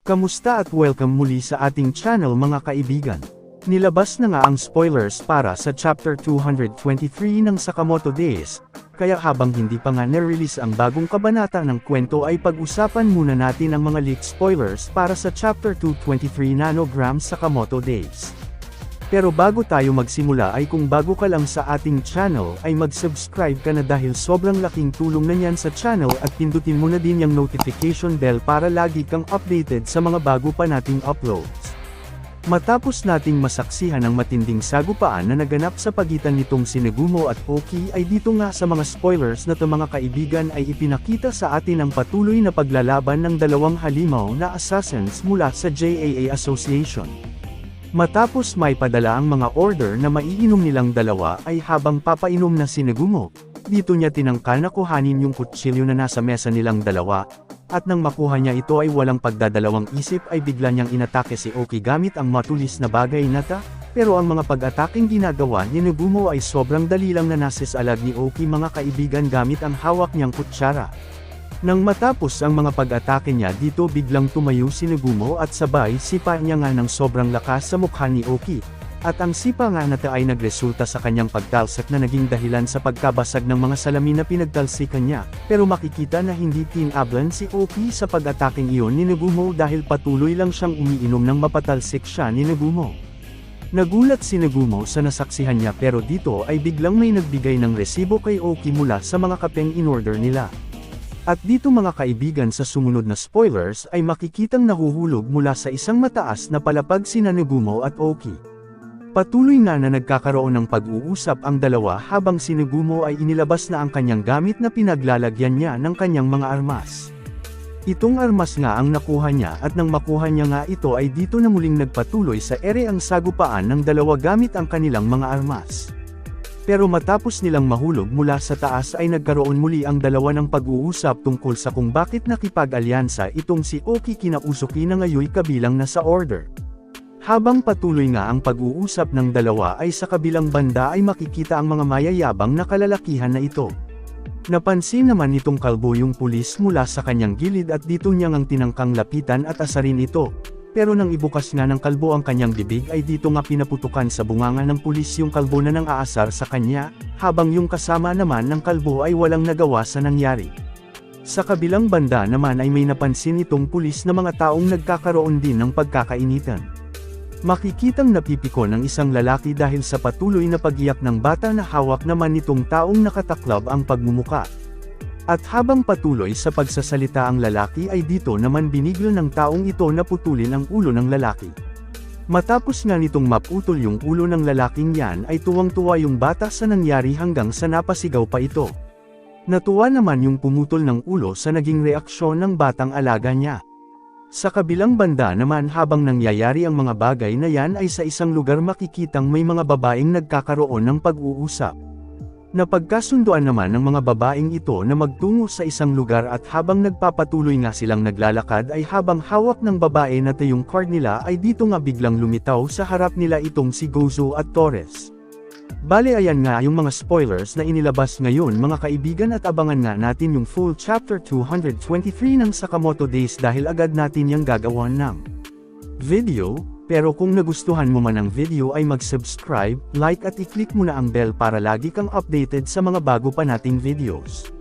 Kamusta at welcome muli sa ating channel mga kaibigan. Nilabas na nga ang spoilers para sa Chapter 223 ng Sakamoto Days, kaya habang hindi pa nga na-release ang bagong kabanata ng kwento ay pag-usapan muna natin ang mga leaked spoilers para sa Chapter 223 Nanograms Sakamoto Days. Pero bago tayo magsimula ay kung bago ka lang sa ating channel ay mag-subscribe ka na dahil sobrang laking tulong na yan sa channel at pindutin mo na din yung notification bell para lagi kang updated sa mga bago pa nating uploads. Matapos nating masaksihan ang matinding sagupaan na naganap sa pagitan nitong si Nagumo at Oki ay dito nga sa mga spoilers na to mga kaibigan ay ipinakita sa atin ang patuloy na paglalaban ng dalawang halimaw na assassins mula sa JAA Association. Matapos may padala ang mga order na maiinom nilang dalawa ay habang papainom na si Nagumo, dito niya tinangkal na kuhanin yung kutsilyo na nasa mesa nilang dalawa, at nang makuha niya ito ay walang pagdadalawang isip ay bigla niyang inatake si Oki gamit ang matulis na bagay na ta, pero ang mga pag-ataking ginagawa ni Nagumo ay sobrang dali lang na nasisalag ni Oki mga kaibigan gamit ang hawak niyang kutsara. Nang matapos ang mga pag-atake niya dito biglang tumayo si Nagumo at sabay sipa niya nga ng sobrang lakas sa mukha ni Oki, at ang sipa nga na ay nagresulta sa kanyang pagtalsik na naging dahilan sa pagkabasag ng mga salamin na pinagtalsikan niya, pero makikita na hindi tinablan si Oki sa pag-ataking iyon ni Nagumo dahil patuloy lang siyang umiinom ng mapatalsik siya ni Nagumo. Nagulat si Nagumo sa nasaksihan niya pero dito ay biglang may nagbigay ng resibo kay Oki mula sa mga kapeng in-order nila. At dito mga kaibigan sa sumunod na spoilers ay makikitang nahuhulog mula sa isang mataas na palapag sina Nagumo at Oki. Patuloy na nagkakaroon ng pag-uusap ang dalawa habang si Nagumo ay inilabas na ang kanyang gamit na pinaglalagyan niya ng kanyang mga armas. Itong armas nga ang nakuha niya at nang makuha niya nga ito ay dito na muling nagpatuloy sa ere ang sagupaan ng dalawa gamit ang kanilang mga armas. Pero matapos nilang mahulog mula sa taas ay nagkaroon muli ang dalawa ng pag-uusap tungkol sa kung bakit nakipag-alyansa itong si Oki kina Usoki na ngayoy kabilang na sa order. Habang patuloy nga ang pag-uusap ng dalawa ay sa kabilang banda ay makikita ang mga mayayabang na kalalakihan na ito. Napansin naman nitong kalbo yung pulis mula sa kanyang gilid at dito niya ngang tinangkang lapitan at asarin ito. Pero nang ibukas nga ng kalbo ang kanyang bibig ay dito nga pinaputukan sa bunganga ng pulis yung kalbo na nang aasar sa kanya, habang yung kasama naman ng kalbo ay walang nagawa sa nangyari. Sa kabilang banda naman ay may napansin itong pulis na mga taong nagkakaroon din ng pagkakainitan. Makikitang napipiko ng isang lalaki dahil sa patuloy na pag-iyak ng bata na hawak naman nitong taong nakataklab ang pagmumuka. At habang patuloy sa pagsasalita ang lalaki ay dito naman binigil ng taong ito na putulin ang ulo ng lalaki. Matapos nga nitong maputol yung ulo ng lalaking yan ay tuwang-tuwa yung bata sa nangyari hanggang sa napasigaw pa ito. Natuwa naman yung pumutol ng ulo sa naging reaksyon ng batang alaga niya. Sa kabilang banda naman habang nangyayari ang mga bagay na yan ay sa isang lugar makikitang may mga babaeng nagkakaroon ng pag-uusap. Napagkasunduan naman ng mga babaeng ito na magtungo sa isang lugar at habang nagpapatuloy nga silang naglalakad ay habang hawak ng babae na yung card nila ay dito nga biglang lumitaw sa harap nila itong si Gozo at Torres. Bale ayan nga yung mga spoilers na inilabas ngayon mga kaibigan at abangan nga natin yung full chapter 223 ng Sakamoto Days dahil agad natin yung gagawan ng video. Pero kung nagustuhan mo man ang video ay mag-subscribe, like at i-click mo na ang bell para lagi kang updated sa mga bago pa nating videos.